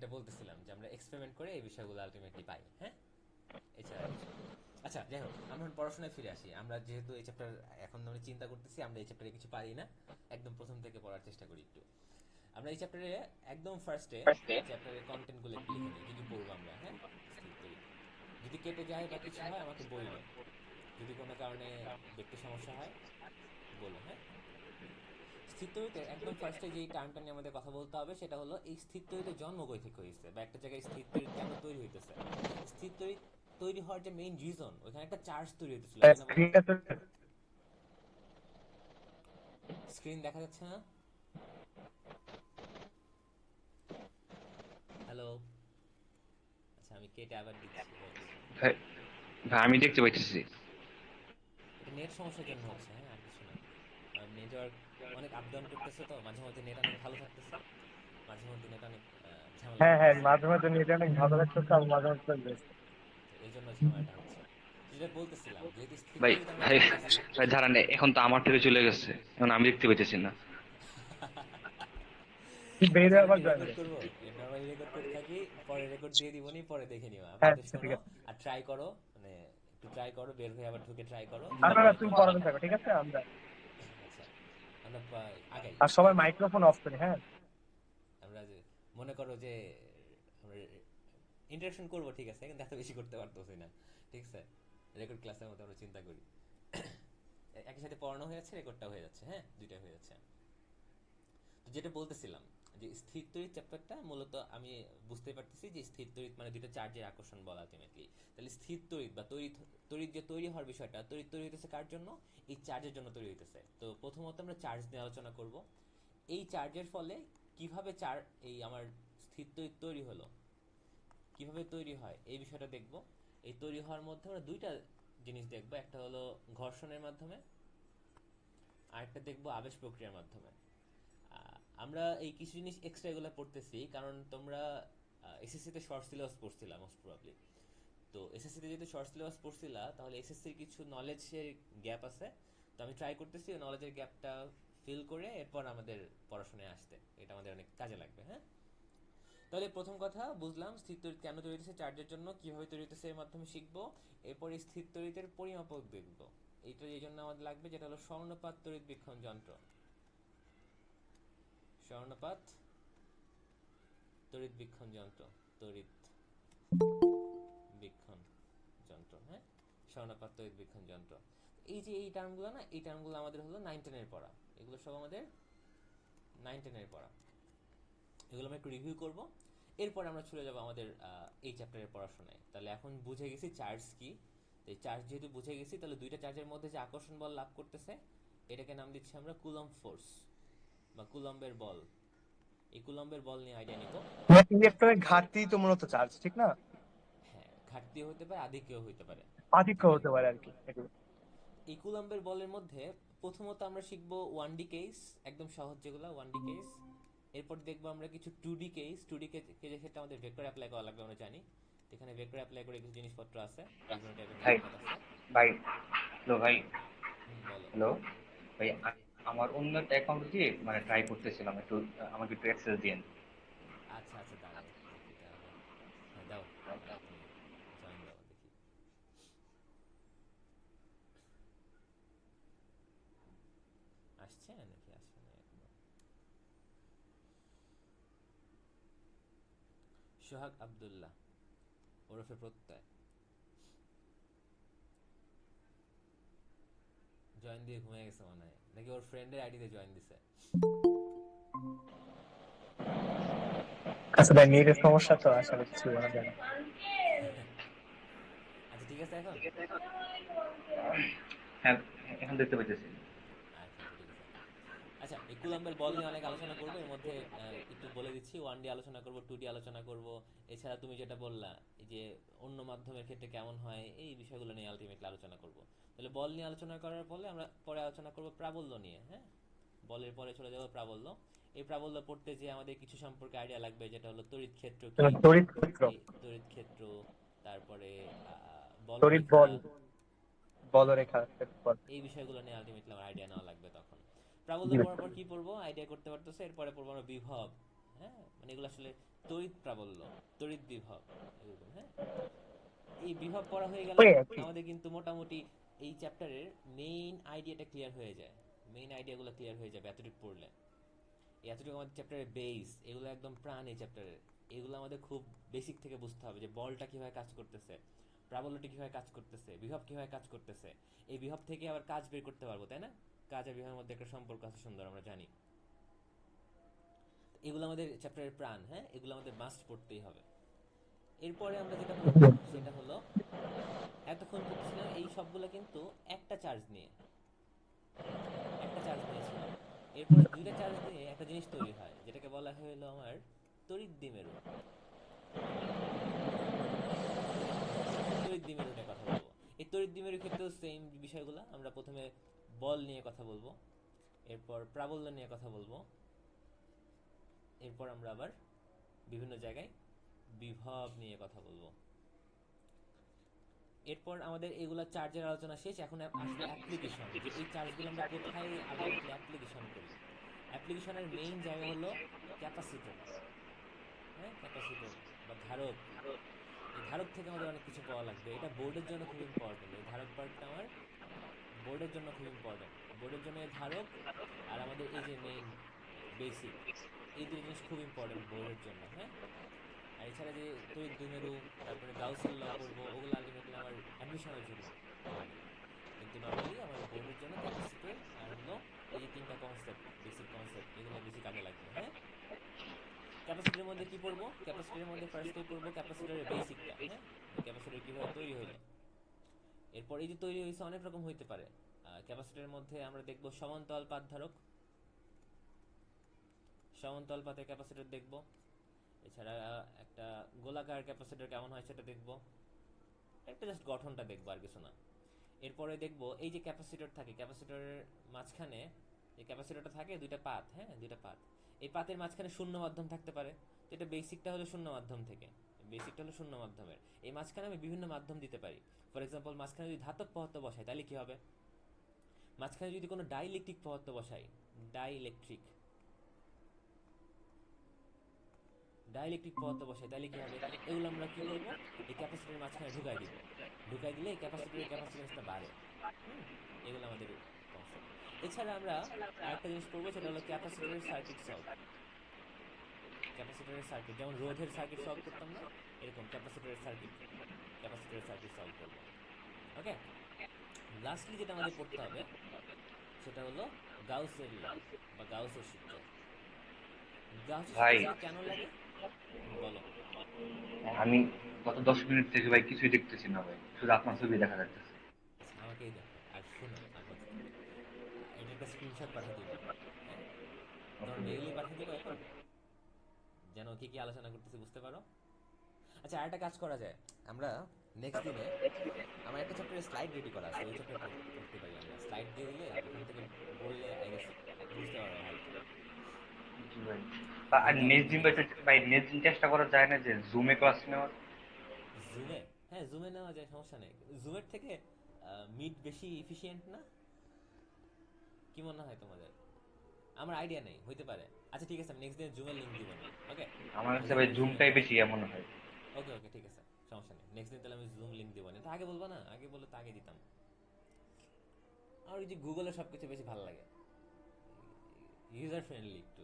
যেটা বলতেছিলাম যে আমরা এক্সপেরিমেন্ট করে এই বিষয়গুলো আলটিমেটলি পাই, হ্যাঁ, এছাড়া কিছু না। আচ্ছা, যাই হোক, আমরা এখন পড়াশোনায় ফিরে আসি। আমরা যেহেতু এই চ্যাপ্টার এখন আমরা চিন্তা করতেছি, আমরা এই চ্যাপ্টারে কিছু পারি না, একদম প্রথম থেকে পড়ার চেষ্টা করি একটু। আমরা এই চ্যাপ্টারে একদম ফার্স্টে চ্যাপ্টারের কন্টেন্টগুলো একটু লিখে নিই, কি কি পড়বো আমরা, হ্যাঁ। স্থির তড়িৎ, যদি কেটে যায় বা কিছু হয় আমাকে বইলো, যদি কোনো কারণে দেখতে সমস্যা হয় বলো, হ্যাঁ। স্থির তড়িতের একদম ফার্স্টে যেই টার্মটা নিয়ে আমাদের কথা বলতে হবে সেটা হলো এই স্থির তড়িতের জন্ম কই থেকে হয়েছে, বা একটা জায়গায় স্থির তড়িৎ কেন তৈরি হইতেছে। স্থির তড়িৎ তৈরি হওয়ার যে মেইন রিজন, ওইখানে একটা চার্জ তৈরি হইতেছিল, তাই না বলো। স্ক্রিনটা তো স্ক্রিন দেখা যাচ্ছে না? হ্যালো। আচ্ছা, আমি কেটে আবার দিচ্ছি, ওয়েট। ভাই, ভাই আমি দেখতে পাইতেছি। এটা নেট সমস্যার জন্য হচ্ছে, হ্যাঁ, আর কিছু না। নেটওয়ার্ক অনেক আপ ডাউন করতেছে, তো মাঝে মধ্যে নেট অনেক ভালো থাকতেছে, মাঝে মধ্যে নেট অনেক ঝামেলা হ্যাঁ হ্যাঁ, করতেছে। মাঝে মাঝে নেট অনেক ভালো লাগতেছে আর মাঝে মাঝে লাগতেছে। তো এই জন্য ঝামেলাটা হচ্ছে। যেটা বলতেছিলাম, যেহেতু স্থির ভাই তড়িৎ আমরা ভাই জানতেছি। ভাই দাঁড়ান, এখন তো আমার থেকে চলে গেছে, এখন আমি দেখতে পাইতেছি না। বের আচ্ছা, হয়ে আমরা আবার কি জয়েন রেকর্ড করছি। করবো? নর্মালি রেকর্ড করতে থাকি, পরে রেকর্ড দিয়ে দিবনি, পরে দেখে নিও, হ্যাঁ আপাতত আচ্ছা, ঠিক শোনো। আছে। আর ট্রাই করো, মানে একটু ট্রাই করো, বের হয়ে আবার ঢুকে ট্রাই করো, যদি আপনারা হয় তুমি তো। পড়াতে থাকো, ঠিক আছে? আমরা আচ্ছা, আমরা আগাই, আর সবাই হ্যাঁ। মাইক্রোফোন অফ করি, হ্যাঁ। আমরা যে মনে করো যে আমরা ইন্টারাকশন করবো, ঠিক আছে, কিন্তু এত বেশি করতে পারতেছি না, ঠিক আছে। রেকর্ড ক্লাসের মতো আমরা চিন্তা করি, একই সাথে পড়ানো হয়ে যাচ্ছে, রেকর্ডটা হয়ে যাচ্ছে, হ্যাঁ, দুইটা হয়ে যাচ্ছে। তো যেটা বলতেছিলাম, যে স্থির তড়িৎ চ্যাপ্টারটা মূলত আমি বুঝতে পারতেছি যে স্থির তড়িৎ মানে দুইটা চার্জের আকর্ষণ বলা আলটিমেটলি। তাহলে স্থির তড়িৎ বা তড়িৎ, তড়িৎ যে তৈরি হওয়ার বিষয়টা, তড়িৎ তৈরি হইতেছে কার জন্য? এই চার্জের জন্য তৈরি হইতেছে। তো প্রথমত আমরা চার্জ নিয়ে আলোচনা করব। এই চার্জের ফলে কিভাবে এই আমার স্থির তড়িৎ তৈরি হলো, কিভাবে তৈরি হয় এই বিষয়টা দেখব। এই তৈরি হওয়ার মধ্যে আমরা দুইটা জিনিস দেখব, একটা হলো ঘর্ষণের মাধ্যমে, আরেকটা দেখব আবেশ প্রক্রিয়ার মাধ্যমে। আমরা এই কিছু জিনিস এক্সট্রা এগুলো পড়তেছি কারণ তোমরা এসএসসি তে শর্ট সিলেবাস পড়ছিলা মোস্ট প্রবাবলি। তো এসএসসি তে যেহেতু শর্ট সিলেবাস পড়ছিলা, তাহলে এসএসসির কিছু নলেজের গ্যাপ আছে। তো আমি ট্রাই করতেছি ওই নলেজের গ্যাপটা ফিল করে এরপর আমাদের পড়াশোনায় আসতে, এটা আমাদের অনেক কাজে লাগবে, হ্যাঁ। তাহলে প্রথম কথা বুঝলাম স্থির তড়িৎ কেন তৈরি হতেছে, চার্জের জন্য, কিভাবে তৈরি হতেছে এর মাধ্যমে শিখবো। এরপর এই স্থির তড়িতের পরিমাপক দেখব। এইটা এই জন্য আমাদের লাগবে, যেটা হলো স্বর্ণপাত তড়িৎ বীক্ষণ যন্ত্র। স্বর্ণপাত তড়িৎ বীক্ষণ যন্ত্র, তড়িৎ বীক্ষণ যন্ত্র, হ্যাঁ। স্বর্ণপাত তড়িৎ বীক্ষণ যন্ত্র। এই যে এই টার্মগুলো না, এই টার্মগুলো আমাদের হলো 9-10 এর পড়া। এগুলো সব আমাদের 9-10 এর পড়া। এগুলো আমরা একটু রিভিউ করব। এরপর আমরা চলে যাব আমাদের এই চ্যাপ্টারের পড়াশোনায়। তাহলে এখন বুঝে গেছি চার্জ কি। তো এই চার্জ যেহেতু বুঝে গেছি, তাহলে দুইটা চার্জের মধ্যে যে আকর্ষণ বল লাভ করতেছে, এটাকে নাম দিচ্ছি আমরা কুলম্ব ফোর্স বা কুলম্বের বল। এই কুলম্বের বল নিয়ে আইডিয়া নিব। ইলেকট্রনের ঘাটতি তো মূলত চার্জ, ঠিক না? হ্যাঁ, ঘাটতিও হতে পারে, আধিক্যও হতে পারে, আধিক্য দুইটাই হতে হতে পারে পারে। আর কি এগুলো। এই কুলম্বের বলের মধ্যে প্রথমত আমরা শিখবো 1D কেস, একদম সহজ যেগুলো 1D কেস। এরপর দেখবো আমরা কিছু 2D কেস। 2D কেসের ক্ষেত্রে আমাদের ভেক্টর অ্যাপ্লাই করা লাগবে, আমরা জানি। এখানে ভেক্টর অ্যাপ্লাই করে কিছু জিনিসপত্র আছে, বিভিন্ন টাইপের ভাই ম্যাথ আছে। ভাই হ্যালো ভাই। হুম, বলো। হ্যালো ভাই, আমার অন্য একটা অ্যাকাউন্ট দিয়ে মানে ট্রাই করতেছিলাম, একটু আমাকে একটু অ্যাক্সেস দিন। আচ্ছা আচ্ছা, দাঁড়াও দেখি তাহলে। হ্যাঁ, দাও, তুমি জয়েন দাও দেখি। আসছে নাকি আসছে না এখনো? সোহাগ আব্দুল্লাহ ওরফে প্রত্যয় জয়েন দিয়ে ঘুমিয়ে গেছে মনে হয়, নাকি ওর ফ্রেন্ডের আইডিতে জয়েন দিছে। আচ্ছা ভাই, নেটের সমস্যা তো আসলে কিছু বলা যায় না। আচ্ছা, ঠিক আছে এখন। হ্যাঁ, এখন দেখতে পাইতেছি। আচ্ছা আচ্ছা, ঠিক আছে। আচ্ছা, এই কুলম্বের বল নিয়ে অনেক আলোচনা করব এর মধ্যে। একটু বলে দিচ্ছি, 1D আলোচনা করব, 2D আলোচনা করব। এছাড়া তুমি যেটা বললা, এই যে অন্য মাধ্যমের ক্ষেত্রে কেমন হয়, এই বিষয়গুলো নিয়ে আলটিমেটলি আলোচনা করব। তাহলে বল নিয়ে আলোচনা করার ফলে আমরা পরে আলোচনা করব প্রাবল্য নিয়ে, হ্যাঁ। বলের পরে চলে যাব প্রাবল্য। এই প্রাবল্য পড়তে যে আমাদের কিছু সম্পর্কে আইডিয়া লাগবে, যেটা হলো তড়িৎ ক্ষেত্র কি, তড়িৎ ক্ষেত্র, এই তড়িৎ ক্ষেত্র, তারপরে তড়িৎ বলরেখা, বল, বলরেখা, তড়িৎ বল। এই বিষয়গুলো নিয়ে আলটিমেটলি আমার আইডিয়া নেওয়া লাগবে তখন। প্রাবল্য জি। পড়ার পর কি পড়বো আইডিয়া করতে পারতেছে, এরপরে পড়বো আমরা বিভব, হ্যাঁ। হ্যাঁ, মানে এগুলো আসলে তড়িৎ প্রাবল্য, তড়িৎ বিভব, এরকম। হ্যাঁ, এই বিভব পড়া হয়ে গেলে আমাদের কিন্তু মোটামুটি এই চ্যাপ্টারের মেইন আইডিয়াটা ক্লিয়ার হয়ে যায়, মেইন আইডিয়াগুলো ক্লিয়ার হয়ে যাবে এতটুকু পড়লে। এতটুকু আমাদের চ্যাপ্টারের বেস, এগুলো একদম প্রাণ এই চ্যাপ্টারের। এগুলো আমাদের খুব বেসিক থেকে বুঝতে হবে যে বলটা কিভাবে কাজ করতেছে, প্রাবল্যটা কিভাবে কাজ করতেছে, বিভব কিভাবে কাজ করতেছে। এই বিভব থেকে আবার কাজ বের করতে পারবো, তাই না? কাজ আর বিভবের মধ্যে একটা সম্পর্ক আছে সুন্দর, আমরা জানি। এগুলো আমাদের চ্যাপ্টারের প্রাণ। হ্যাঁ, এগুলো আমাদের মাস্ট পড়তেই হবে। এরপরে আমরা যেটা পড়বো সেটা হলো, এতক্ষণ পড়তেছিলাম এই সবগুলো কিন্তু একটা চার্জ নিয়ে, একটা চার্জ নিয়েছিল। এরপরে দুইটা চার্জ নিয়ে একটা জিনিস তৈরি হয়, যেটাকে বলা হলো আমার তড়িৎ দ্বিমেরু। তড়িৎ দ্বিমেরু নিয়ে কথা বলবো। এই তড়িৎ দ্বিমেরুর ক্ষেত্রেও সেম বিষয়গুলো, আমরা প্রথমে বল নিয়ে কথা বলবো, এরপর প্রাবল্য নিয়ে কথা বলবো, এরপর আমরা আবার বিভিন্ন জায়গায় বিভব নিয়ে কথা বলবো। এরপর আমাদের এগুলা চার্জের আলোচনা শেষ। এখন আসবে অ্যাপ্লিকেশন, যে এই চার্জগুলো আমরা কোথায় আলটিমেটলি অ্যাপ্লিকেশন করি। অ্যাপ্লিকেশনের মেইন জায়গা হলো ক্যাপাসিটর। হ্যাঁ, ক্যাপাসিটর বা ধারক। এই ধারক থেকে আমাদের অনেক কিছু পাওয়া লাগবে, এটা বোর্ডের জন্য খুব ইম্পর্টেন্ট। এই ধারক পার্টটা আমার বোর্ডের জন্য খুব ইম্পর্টেন্ট। বোর্ডের জন্য এই ধারক আর আমাদের এই যে মেইন বেসিক, এই দুটো জিনিস খুব ইম্পর্টেন্ট বোর্ডের জন্য। হ্যাঁ, আর এছাড়া যে তড়িৎ দ্বিমেরু, তারপরে গাউসের ল পড়বো, ওগুলো আলটিমেটলি আমার অ্যাডমিশনের জন্য লাগে। কিন্তু নর্মালি আমার বোর্ডের জন্য ক্যাপাসিটর আর হলো এই তিনটা কনসেপ্ট, বেসিক কনসেপ্ট, এগুলো বেশি কাজে লাগবে। হ্যাঁ, ক্যাপাসিটরের মধ্যে কি পড়বো? ক্যাপাসিটরের মধ্যে ফার্স্টেই পড়বো ক্যাপাসিটরের বেসিকটা। হ্যাঁ, ক্যাপাসিটর কিভাবে তৈরি হলো। এরপর এই যে তৈরি হয়েছে অনেক রকম হইতে পারে। ক্যাপাসিটরের মধ্যে আমরা দেখবো সমান্তরাল পাত ধারক, সমান্তরাল পাতের ক্যাপাসিটর দেখবো। এছাড়া একটা গোলাকার ক্যাপাসিটর কেমন হয় সেটা দেখবো। একটা জাস্ট গঠনটা দেখবো, আর কিছু না। এরপরে দেখবো এই যে ক্যাপাসিটর থাকে, ক্যাপাসিটরের মাঝখানে যে ক্যাপাসিটরটা থাকে দুইটা পাত। হ্যাঁ, দুইটা পাত। এই পাতের মাঝখানে শূন্য মাধ্যম থাকতে পারে। তো এটা বেসিকটা হলো শূন্য মাধ্যম থেকে, বেসিকটা হলো শূন্য মাধ্যমের। এই মাঝখানে আমি বিভিন্ন মাধ্যম দিতে পারি। ফর এক্সাম্পল, মাঝখানে যদি ধাতব পদার্থ বসাই তাহলে কি হবে? মাঝখানে যদি কোনো ডাইইলেকট্রিক পদার্থ বসাই, ডাইইলেকট্রিক ডাইইলেকট্রিক পদার্থ বসাই তাহলে কি হবে? এগুলো আমরা কি করব? এই ক্যাপাসিটরের মাঝখানে ঢুকাই দিব। ঢুকাই দিলে এই ক্যাপাসিটরের ক্যাপাসিটেন্সটা বাড়ে। হুম, এগুলো আমাদের কনসেপ্ট। এছাড়া আমরা আরেকটা জিনিস পড়বো, সেটা হলো ক্যাপাসিটরের সার্কিট সলভ। ক্যাপাসিটরের সার্কিট, যেমন রোধের সার্কিট সলভ করতাম না, এরকম ক্যাপাসিটরের সার্কিট সলভ করবো। ওকে, লাস্টলি যেটা আমাদের পড়তে হবে সেটা হলো গাউসের ল বা গাউসের সূত্র। গাউসের সূত্র ভাই শুধু কেন লাগে? বলো। আমি গত 10 মিনিট থেকে ভাই কিছুই দেখতেছি না ভাই, শুধু আপনার ছবি দেখা যাচ্ছে। আচ্ছা, আমাকেই দেখো আর শোনো আপাতত। এটা একটা স্ক্রিনশট পাঠিয়ে দিব। হ্যাঁ, তোমার মেইলে পাঠিয়ে দিব এখন, যেন কি কি আলোচনা করতেছি বুঝতে পারো। আচ্ছা, আরেকটা কাজ করা যায়, আমরা নেক্সট দিনে, আমার একটা চ্যাপ্টারের স্লাইড রেডি করা আছে, ওই চ্যাপ্টার পড়তে পারি। আমরা স্লাইড দিয়ে দিলে ওখান থেকে বললে আই গেস বুঝতে পারবো হালকা। জি ভাই। আর যেহেতু আমার নেক্সট দিন দুইটা ভাই চ্যাপ্টার। ভাই নেক্সট দিন চেষ্টা করা যায় না যে জুমে ক্লাস নেওয়ার? জুমে? হ্যাঁ, জুমে নেওয়া যায়, সমস্যা নেই। জুমের থেকে মিট বেশি এফিশিয়েন্ট না? কি মনে হয় তোমাদের? আমার আইডিয়া নেই, হইতে পারে। আচ্ছা ঠিক আছে, আমি নেক্সট দিন জুমের লিংক দিব না। ওকে, আমার কাছে নেক্সট ভাই দিন জুমের জুমটাই লিংক। বেশি এমন হয়। ওকে ওকে, ঠিক আছে, সমস্যা নেই। নেক্সট দিন তাহলে আমি জুম লিংক দিব না। তো আগে বলবো না? আগে বলে তো আগে দিতাম। আর ওই যে গুগলে সবকিছু বেশি ভালো লাগে, ইউজার ফ্রেন্ডলি একটু।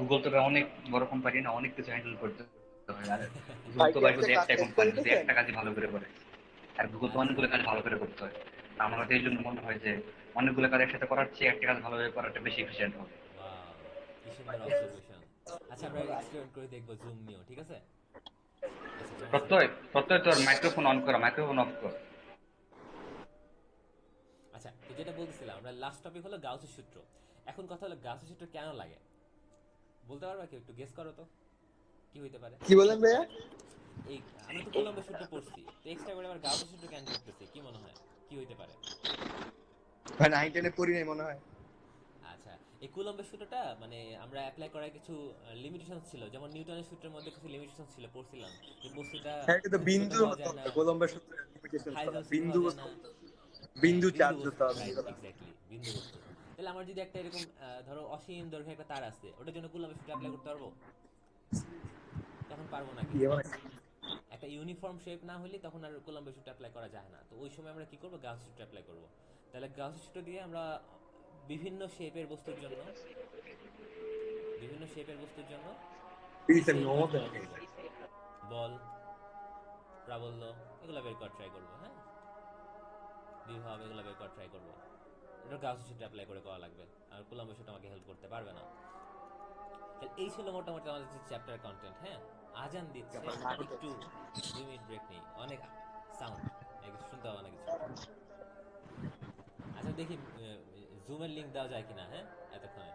গুগল তো ভাই অনেক বড় কোম্পানি না, অনেক কিছু হ্যান্ডেল করতে হয়। আর জুম ভাই তো কি ভাই আজকে শুধু ক্লাস একটাই টেস্ট করে কোম্পানি, যদি দিতেছেন? একটা কাজই ভালো করে করে। আর গুগল তো আচ্ছা অনেকগুলো কাজ ভালো করে করতে হয়। আমার আচ্ছা কাছে এই জন্য মনে হয় যে অনেকগুলো কাজ একসাথে করার চেয়ে একটা কাজ ভালোভাবে করাটা বেশি এফিসিয়েন্ট হবে। ওয়াও, কি সুন্দর অবজারভেশন। আচ্ছা, আমরা এক্সপেরিমেন্ট করে দেখবো জুম নিয়েও, ঠিক আছে? আচ্ছা, সমস্যা নেই। প্রত্যয় প্রত্যয় তোর মাইক্রোফোন অন কর, মাইক্রোফোন অফ কর। আচ্ছা, তো যেটা বলতেছিলাম, আমরা লাস্ট টপিক হলো গাউসের সূত্র। এখন কথা হলো গাউসের সূত্র কেন লাগে, বলতে পারবা কেউ? একটু গেস করো তো, কি হইতে পারে? কি বলেন ভাইয়া? এই, আমরা তো কুলম্বের সূত্র পড়ছি, তো এক্সট্রা করে আবার গাউসের সূত্র কেন পড়তেছি, কি মনে হয় কি হইতে পারে? ভাই 9-10 এ পড়ি নাই মনে হয়। আচ্ছা, এই কুলম্বের সূত্রটা মানে আমরা অ্যাপ্লাই করার কিছু লিমিটেশন ছিল, যেমন নিউটনের সূত্রের মধ্যে কিছু লিমিটেশন ছিল, পড়ছিলাম যে বস্তুটা হ্যাঁ, এটা তো খুব ছোট বিন্দুর হওয়া হতে যায় না, হবে, গোলম্বের সূত্রে লিমিটেশন করা হাইড্রোসিল হওয়া বিন্দু যায় না। বস্তু, হ্যাঁ, বিন্দু বিন্দু চার্জ হতে বস্তু, হবে। রাইট, এক্স্যাক্টলি, বিন্দু বস্তু। তাহলে আমার যদি একটা এরকম ধরো অসীম দৈর্ঘ্যের একটা তার আছে, ওটার জন্য কুলাম্বের সূত্র অ্যাপ্লাই করতে পারবো? তখন পারবো না ইয়ে কিন্তু। মানে একটা ইউনিফর্ম শেপ না হলে তখন আর কুলাম্বের সূত্র অ্যাপ্লাই করা যায় না। তো ওই সময় আমরা কি করবো, গাউসের সূত্র অ্যাপ্লাই করবো। তাহলে গাউসের সূত্র দিয়ে আমরা বিভিন্ন শেপের বস্তুর জন্য, বিভিন্ন শেপের বস্তুর জন্য পিসের সেই নমতে বল, প্রাবল্য, এগুলো বের করার ট্রাই করবো। হ্যাঁ, বিভব, এগুলো বের করার ট্রাই করবো। এটা গাউসের সূত্র অ্যাপ্লাই করে করা লাগবে, আর কুলাম্বের সূত্র আমাকে হেল্প করতে পারবে না। তাহলে এই ছিল মোটামুটি আমাদের চ্যাপ্টার কন্টেন্ট। হ্যাঁ, আজান দিচ্ছে, একটু 2 মিনিট ব্রেক নেই, অনেক সাউন্ড শুনতে হবে না কিছু। আচ্ছা দেখি জুমের লিঙ্ক দেওয়া যায় কিনা, হ্যাঁ এতক্ষণে।